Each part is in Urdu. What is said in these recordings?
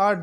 8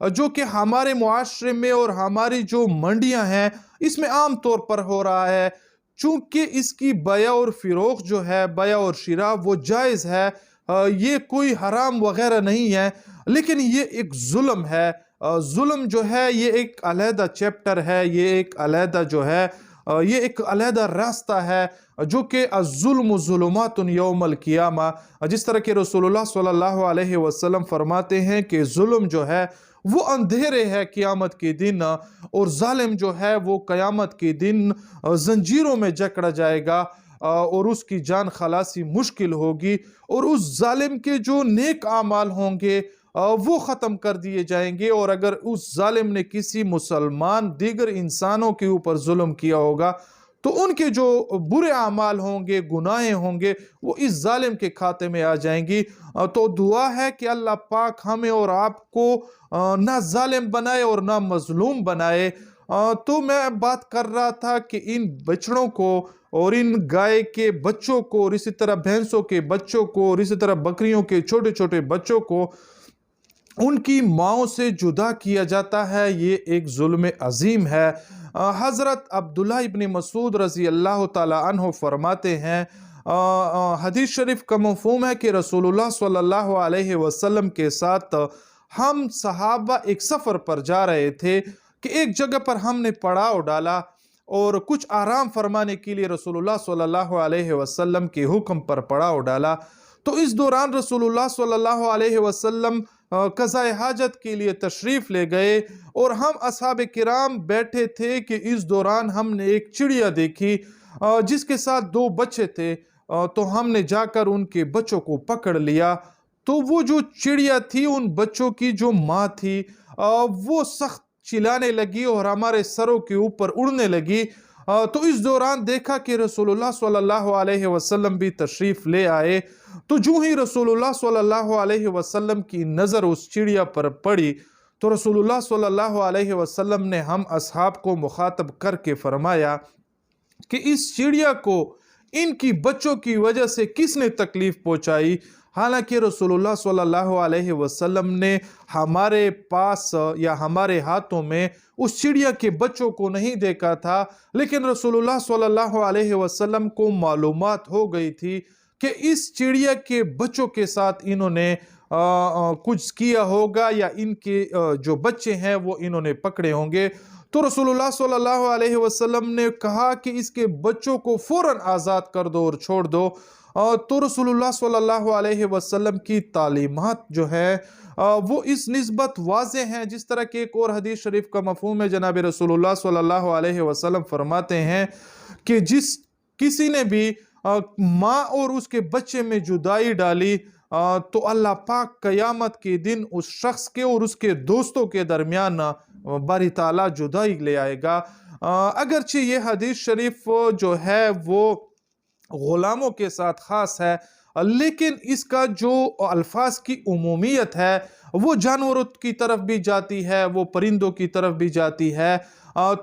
جو کہ ہمارے معاشرے میں اور ہماری جو منڈیاں ہیں اس میں عام طور پر ہو رہا ہے، چونکہ اس کی بیع اور فروخت جو ہے، بیع اور شراء وہ جائز ہے، یہ کوئی حرام وغیرہ نہیں ہے، لیکن یہ ایک ظلم ہے۔ ظلم جو ہے یہ ایک علیحدہ چیپٹر ہے، یہ ایک علیحدہ جو ہے، یہ ایک علیحدہ راستہ ہے، جو کہ الظلم ظلمات یوم القیامہ، جس طرح کہ رسول اللہ صلی اللہ علیہ وسلم فرماتے ہیں کہ ظلم جو ہے وہ اندھیرے ہے قیامت کے دن، اور ظالم جو ہے وہ قیامت کے دن زنجیروں میں جکڑا جائے گا، اور اس کی جان خلاصی مشکل ہوگی، اور اس ظالم کے جو نیک اعمال ہوں گے وہ ختم کر دیے جائیں گے، اور اگر اس ظالم نے کسی مسلمان دیگر انسانوں کے اوپر ظلم کیا ہوگا تو ان کے جو برے اعمال ہوں گے، گناہیں ہوں گے، وہ اس ظالم کے کھاتے میں آ جائیں گی۔ تو دعا ہے کہ اللہ پاک ہمیں اور آپ کو نہ ظالم بنائے اور نہ مظلوم بنائے۔ تو میں بات کر رہا تھا کہ ان بچڑوں کو اور ان گائے کے بچوں کو، اور اسی طرح بھینسوں کے بچوں کو، اور اسی طرح بکریوں کے چھوٹے چھوٹے بچوں کو ان کی ماؤں سے جدا کیا جاتا ہے، یہ ایک ظلم عظیم ہے۔ حضرت عبداللہ ابن مسعود رضی اللہ تعالی عنہ فرماتے ہیں، حدیث شریف کا مفہوم ہے کہ رسول اللہ صلی اللہ علیہ وسلم کے ساتھ ہم صحابہ ایک سفر پر جا رہے تھے کہ ایک جگہ پر ہم نے پڑاؤ ڈالا، اور کچھ آرام فرمانے کے لیے رسول اللہ صلی اللہ علیہ وسلم کے حکم پر پڑاؤ ڈالا۔ تو اس دوران رسول اللہ صلی اللہ علیہ وسلم قضاء حاجت کے لیے تشریف لے گئے، اور ہم اصحاب کرام بیٹھے تھے کہ اس دوران ہم نے ایک چڑیا دیکھی جس کے ساتھ 2 بچے تھے، تو ہم نے جا کر ان کے بچوں کو پکڑ لیا۔ تو وہ جو چڑیا تھی، ان بچوں کی جو ماں تھی، وہ سخت چلانے لگی اور ہمارے سروں کے اوپر اڑنے لگی۔ تو اس دوران دیکھا کہ رسول اللہ صلی اللہ علیہ وسلم بھی تشریف لے آئے۔ تو جو ہی رسول اللہ صلی اللہ علیہ وسلم کی نظر اس چڑیا پر پڑی، تو رسول اللہ صلی اللہ علیہ وسلم نے ہم اصحاب کو مخاطب کر کے فرمایا کہ اس چڑیا کو ان کی بچوں کی وجہ سے کس نے تکلیف پہنچائی؟ حالانکہ رسول اللہ صلی اللہ علیہ وسلم نے ہمارے پاس یا ہمارے ہاتھوں میں اس چڑیا کے بچوں کو نہیں دیکھا تھا، لیکن رسول اللہ صلی اللہ علیہ وسلم کو معلومات ہو گئی تھی کہ اس چڑیا کے بچوں کے ساتھ انہوں نے کچھ کیا ہوگا، یا ان کے جو بچے ہیں وہ انہوں نے پکڑے ہوں گے۔ تو رسول اللہ صلی اللہ علیہ وسلم نے کہا کہ اس کے بچوں کو فوراً آزاد کر دو اور چھوڑ دو۔ تو رسول اللہ صلی اللہ علیہ وسلم کی تعلیمات جو ہے وہ اس نسبت واضح ہیں، جس طرح کہ ایک اور حدیث شریف کا مفہوم ہے، جناب رسول اللہ صلی اللہ علیہ وسلم فرماتے ہیں کہ جس کسی نے بھی ماں اور اس کے بچے میں جدائی ڈالی، تو اللہ پاک قیامت کے دن اس شخص کے اور اس کے دوستوں کے درمیان باری تعالیٰ جدائی لے آئے گا۔ اگرچہ یہ حدیث شریف جو ہے وہ غلاموں کے ساتھ خاص ہے، لیکن اس کا جو الفاظ کی عمومیت ہے وہ جانوروں کی طرف بھی جاتی ہے، وہ پرندوں کی طرف بھی جاتی ہے۔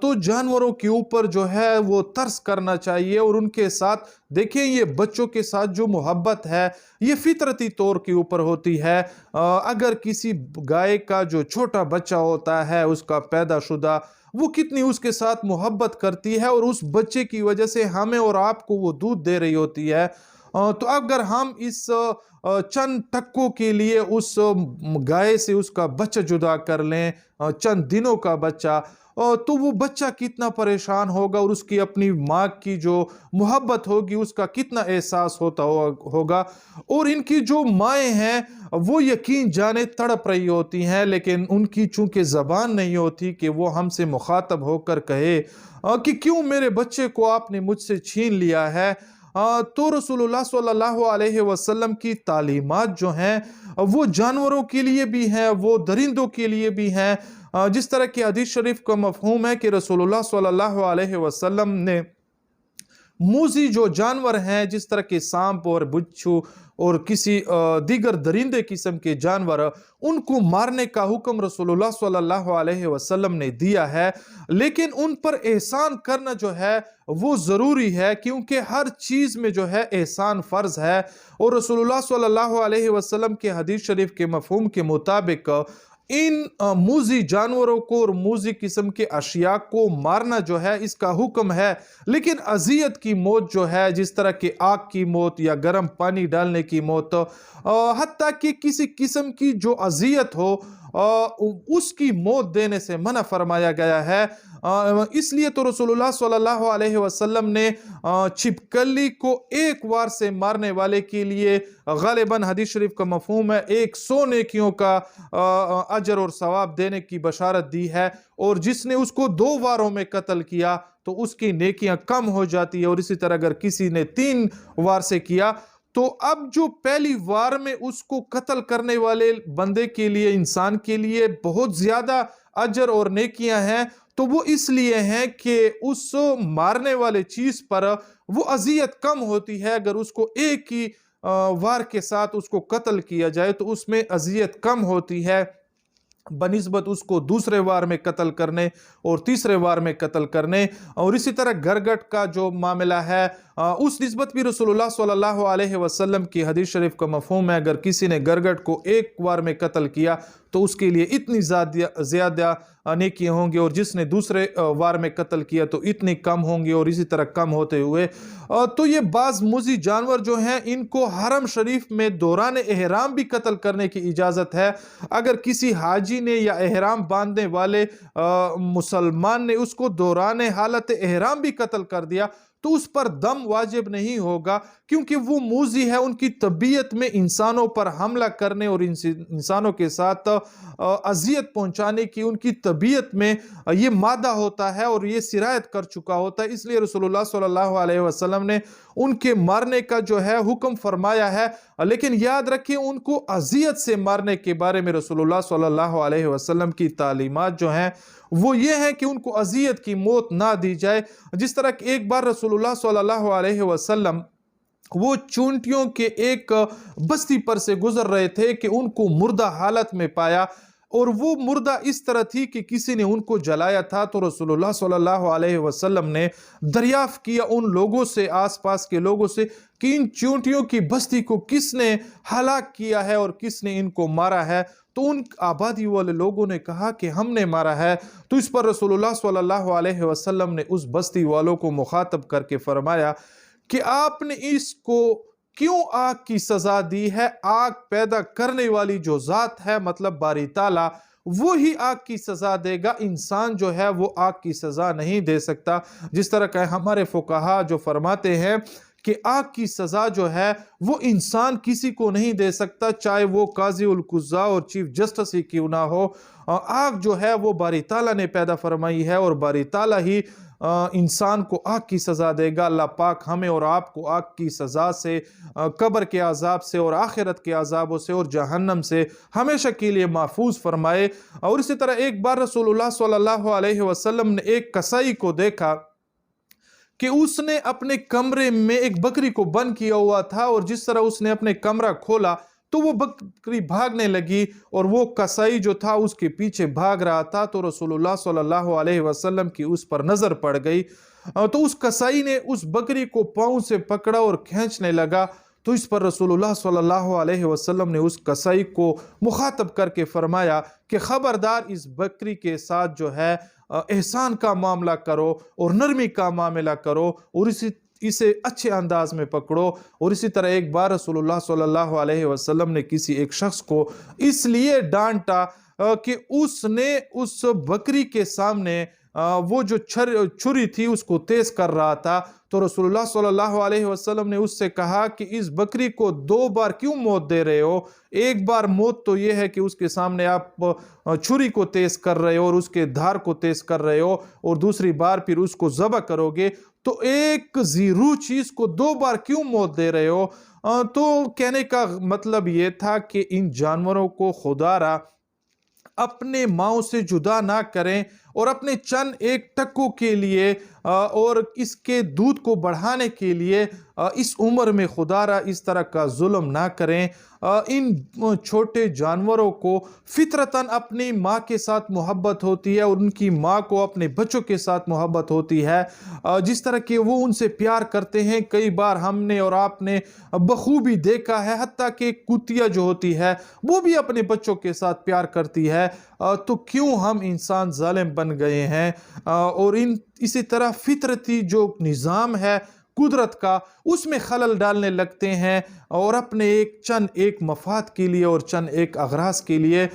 تو جانوروں کے اوپر جو ہے وہ ترس کرنا چاہیے، اور ان کے ساتھ دیکھیں، یہ بچوں کے ساتھ جو محبت ہے یہ فطرتی طور کے اوپر ہوتی ہے۔ اگر کسی گائے کا جو چھوٹا بچہ ہوتا ہے، اس کا پیدا شدہ، وہ کتنی اس کے ساتھ محبت کرتی ہے، اور اس بچے کی وجہ سے ہمیں اور آپ کو وہ دودھ دے رہی ہوتی ہے۔ تو اگر ہم اس چند ٹکوں کے لیے اس گائے سے اس کا بچہ جدا کر لیں، چند دنوں کا بچہ، تو وہ بچہ کتنا پریشان ہوگا، اور اس کی اپنی ماں کی جو محبت ہوگی اس کا کتنا احساس ہوتا ہوگا۔ اور ان کی جو مائیں ہیں وہ یقین جانے تڑپ رہی ہوتی ہیں، لیکن ان کی چونکہ زبان نہیں ہوتی کہ وہ ہم سے مخاطب ہو کر کہے کہ کیوں میرے بچے کو آپ نے مجھ سے چھین لیا ہے۔ تو رسول اللہ صلی اللہ علیہ وسلم کی تعلیمات جو ہیں وہ جانوروں کے لیے بھی ہیں، وہ درندوں کے لیے بھی ہیں، جس طرح کی حدیث شریف کا مفہوم ہے کہ رسول اللہ صلی اللہ علیہ وسلم نے موذی جو جانور ہیں، جس طرح کے سانپ اور بچھو اور کسی دیگر درندے قسم کے جانور، ان کو مارنے کا حکم رسول اللہ صلی اللہ علیہ وسلم نے دیا ہے، لیکن ان پر احسان کرنا جو ہے وہ ضروری ہے، کیونکہ ہر چیز میں جو ہے احسان فرض ہے۔ اور رسول اللہ صلی اللہ علیہ وسلم کے حدیث شریف کے مفہوم کے مطابق ان موذی جانوروں کو اور موذی قسم کے اشیاء کو مارنا جو ہے اس کا حکم ہے، لیکن اذیت کی موت جو ہے، جس طرح کہ آگ کی موت یا گرم پانی ڈالنے کی موت، حتیٰ کہ کسی قسم کی جو اذیت ہو اس کی موت دینے سے منع فرمایا گیا ہے۔ اس لیے تو رسول اللہ صلی اللہ علیہ وسلم نے چھپکلی کو ایک وار سے مارنے والے کے لیے غالباً حدیث شریف کا مفہوم ہے 100 نیکیوں کا اجر اور ثواب دینے کی بشارت دی ہے، اور جس نے اس کو 2 واروں میں قتل کیا تو اس کی نیکیاں کم ہو جاتی ہے، اور اسی طرح اگر کسی نے 3 وار سے کیا تو اب جو پہلی وار میں اس کو قتل کرنے والے بندے کے لیے، انسان کے لیے بہت زیادہ اجر اور نیکیاں ہیں، تو وہ اس لیے ہیں کہ اس مارنے والے چیز پر وہ اذیت کم ہوتی ہے۔ اگر اس کو ایک ہی وار کے ساتھ اس کو قتل کیا جائے تو اس میں اذیت کم ہوتی ہے بنسبت اس کو دوسرے وار میں قتل کرنے اور تیسرے وار میں قتل کرنے۔ اور اسی طرح گرگٹ کا جو معاملہ ہے اس نسبت بھی رسول اللہ صلی اللہ علیہ وسلم کی حدیث شریف کا مفہوم ہے، اگر کسی نے گرگٹ کو ایک وار میں قتل کیا تو اس کے لیے اتنی زیادہ نیکیاں ہوں گے، اور جس نے دوسرے وار میں قتل کیا تو اتنی کم ہوں گے، اور اسی طرح کم ہوتے ہوئے تو یہ بعض موذی جانور جو ہیں ان کو حرم شریف میں دوران احرام بھی قتل کرنے کی اجازت ہے۔ اگر کسی حاجی نے یا احرام باندھنے والے مسلمان نے اس کو دوران حالت احرام بھی قتل کر دیا تو اس پر دم واجب نہیں ہوگا، کیونکہ وہ موذی ہے، ان کی طبیعت میں انسانوں پر حملہ کرنے اور انسانوں کے ساتھ اذیت پہنچانے کی ان کی طبیعت میں یہ مادہ ہوتا ہے اور یہ سرایت کر چکا ہوتا ہے۔ اس لیے رسول اللہ صلی اللہ علیہ وسلم نے ان کے مارنے کا جو ہے حکم فرمایا ہے، لیکن یاد رکھیں ان کو اذیت سے مارنے کے بارے میں رسول اللہ صلی اللہ علیہ وسلم کی تعلیمات جو ہیں وہ یہ ہیں کہ ان کو اذیت کی موت نہ دی جائے۔ جس طرح کہ ایک بار رسول اللہ صلی اللہ علیہ وسلم وہ چونٹیوں کے ایک بستی پر سے گزر رہے تھے کہ ان کو مردہ حالت میں پایا، اور وہ مردہ اس طرح تھی کہ کسی نے ان کو جلایا تھا، تو رسول اللہ صلی اللہ علیہ وسلم نے دریافت کیا ان لوگوں سے، آس پاس کے لوگوں سے، کہ ان چونٹیوں کی بستی کو کس نے ہلاک کیا ہے اور کس نے ان کو مارا ہے؟ تو ان آبادی والے لوگوں نے کہا کہ ہم نے مارا ہے۔ تو اس پر رسول اللہ صلی اللہ علیہ وسلم نے اس بستی والوں کو مخاطب کر کے فرمایا کہ آپ نے اس کو کیوں آگ کی سزا دی ہے؟ آگ پیدا کرنے والی جو ذات ہے، مطلب باری تعالیٰ، وہی آگ کی سزا دے گا، انسان جو ہے وہ آگ کی سزا نہیں دے سکتا۔ جس طرح کہ ہمارے فقہا جو فرماتے ہیں کہ آگ کی سزا جو ہے وہ انسان کسی کو نہیں دے سکتا، چاہے وہ قاضی القضاء اور چیف جسٹس ہی کیوں نہ ہو۔ آگ جو ہے وہ باری تعالیٰ نے پیدا فرمائی ہے، اور باری تعالیٰ ہی انسان کو آگ کی سزا دے گا۔ اللہ پاک ہمیں اور آپ کو آگ کی سزا سے، قبر کے عذاب سے اور آخرت کے عذابوں سے اور جہنم سے ہمیشہ کے لیے محفوظ فرمائے۔ اور اسی طرح ایک بار رسول اللہ صلی اللہ علیہ وسلم نے ایک کسائی کو دیکھا کہ اس نے اپنے کمرے میں ایک بکری کو بند کیا ہوا تھا، اور جس طرح اس نے اپنے کمرہ کھولا تو وہ بکری بھاگنے لگی، اور وہ کسائی جو تھا اس کے پیچھے بھاگ رہا تھا۔ تو رسول اللہ صلی اللہ علیہ وسلم کی اس پر نظر پڑ گئی، تو اس کسائی نے اس بکری کو پاؤں سے پکڑا اور کھینچنے لگا۔ تو اس پر رسول اللہ صلی اللہ علیہ وسلم نے اس کسائی کو مخاطب کر کے فرمایا کہ خبردار اس بکری کے ساتھ جو ہے احسان کا معاملہ کرو اور نرمی کا معاملہ کرو، اور اسے اچھے انداز میں پکڑو۔ اور اسی طرح ایک بار رسول اللہ صلی اللہ علیہ وسلم نے کسی ایک شخص کو اس لیے ڈانٹا کہ اس نے اس بکری کے سامنے وہ جو چھری تھی اس کو تیز کر رہا تھا۔ تو رسول اللہ صلی اللہ علیہ وسلم نے اس سے کہا کہ اس بکری کو 2 بار کیوں موت دے رہے ہو؟ ایک بار موت تو یہ ہے کہ اس کے سامنے آپ چھری کو تیز کر رہے ہو اور اس کے دھار کو تیز کر رہے ہو، اور دوسری بار پھر اس کو ذبح کرو گے، تو ایک ذی روح چیز کو 2 بار کیوں موت دے رہے ہو؟ تو کہنے کا مطلب یہ تھا کہ ان جانوروں کو خدا را اپنے ماؤں سے جدا نہ کریں، اور اپنے چند ایک ٹکوں کے لیے اور اس کے دودھ کو بڑھانے کے لیے اس عمر میں خدا را اس طرح کا ظلم نہ کریں۔ ان چھوٹے جانوروں کو فطرتاً اپنی ماں کے ساتھ محبت ہوتی ہے اور ان کی ماں کو اپنے بچوں کے ساتھ محبت ہوتی ہے، جس طرح کہ وہ ان سے پیار کرتے ہیں۔ کئی بار ہم نے اور آپ نے بخوبی دیکھا ہے، حتیٰ کہ کتیا جو ہوتی ہے وہ بھی اپنے بچوں کے ساتھ پیار کرتی ہے۔ تو کیوں ہم انسان ظالم بن گئے ہیں اور اسی طرح فطرتی جو نظام ہے قدرت کا، اس میں خلل ڈالنے لگتے ہیں اور اپنے چند ایک مفاد کے لیے اور چند ایک اغراض کے لیے۔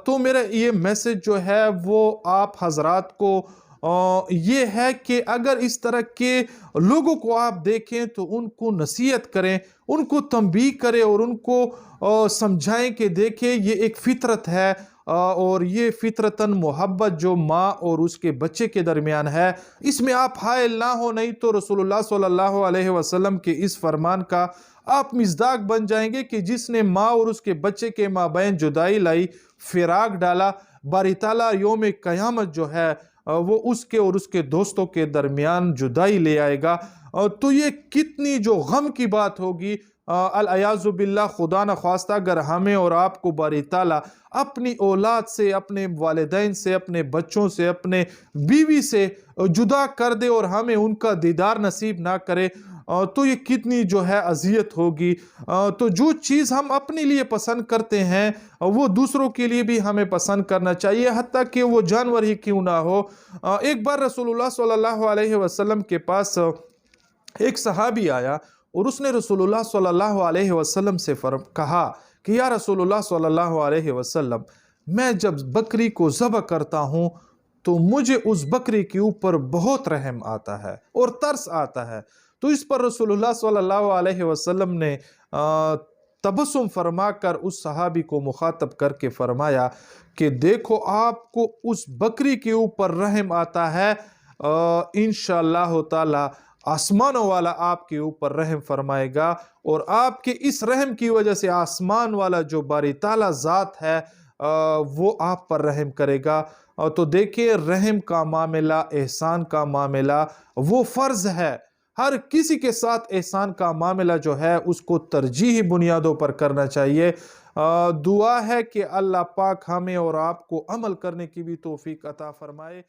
تو میرا یہ میسج جو ہے وہ آپ حضرات کو یہ ہے کہ اگر اس طرح کے لوگوں کو آپ دیکھیں تو ان کو نصیحت کریں، ان کو تنبیہ کریں اور ان کو سمجھائیں کہ دیکھیں یہ ایک فطرت ہے اور یہ فطرتاً محبت جو ماں اور اس کے بچے کے درمیان ہے، اس میں آپ حائل نہ ہو، نہیں تو رسول اللہ صلی اللہ علیہ وسلم کے اس فرمان کا آپ مصداق بن جائیں گے کہ جس نے ماں اور اس کے بچے کے مابین جدائی لائی، فراق ڈالا، باری تعالیٰ یوم قیامت جو ہے وہ اس کے اور اس کے دوستوں کے درمیان جدائی لے آئے گا۔ تو یہ کتنی جو غم کی بات ہوگی، العیاذ باللہ، خدا نخواستہ اگر ہمیں اور آپ کو باری تعالیٰ اپنی اولاد سے، اپنے والدین سے، اپنے بچوں سے، اپنے بیوی سے جدا کر دے اور ہمیں ان کا دیدار نصیب نہ کرے، تو یہ کتنی جو ہے اذیت ہوگی۔ تو جو چیز ہم اپنے لیے پسند کرتے ہیں وہ دوسروں کے لیے بھی ہمیں پسند کرنا چاہیے، حتیٰ کہ وہ جانور ہی کیوں نہ ہو۔ ایک بار رسول اللہ صلی اللہ علیہ وسلم کے پاس ایک صحابی آیا اور اس نے رسول اللہ صلی اللہ علیہ وسلم سے کہا کہ یا رسول اللہ صلی اللہ علیہ وسلم، میں جب بکری کو ذبح کرتا ہوں تو مجھے اس بکری کے اوپر بہت رحم آتا ہے اور ترس آتا ہے۔ تو اس پر رسول اللہ صلی اللہ علیہ وسلم نے تبسم فرما کر اس صحابی کو مخاطب کر کے فرمایا کہ دیکھو، آپ کو اس بکری کے اوپر رحم آتا ہے، انشاءاللہ تعالی آسمانوں والا آپ کے اوپر رحم فرمائے گا، اور آپ کے اس رحم کی وجہ سے آسمان والا جو باری تعالی ذات ہے وہ آپ پر رحم کرے گا۔ تو دیکھیں، رحم کا معاملہ، احسان کا معاملہ وہ فرض ہے۔ ہر کسی کے ساتھ احسان کا معاملہ جو ہے اس کو ترجیحی بنیادوں پر کرنا چاہیے۔ دعا ہے کہ اللہ پاک ہمیں اور آپ کو عمل کرنے کی بھی توفیق عطا فرمائے۔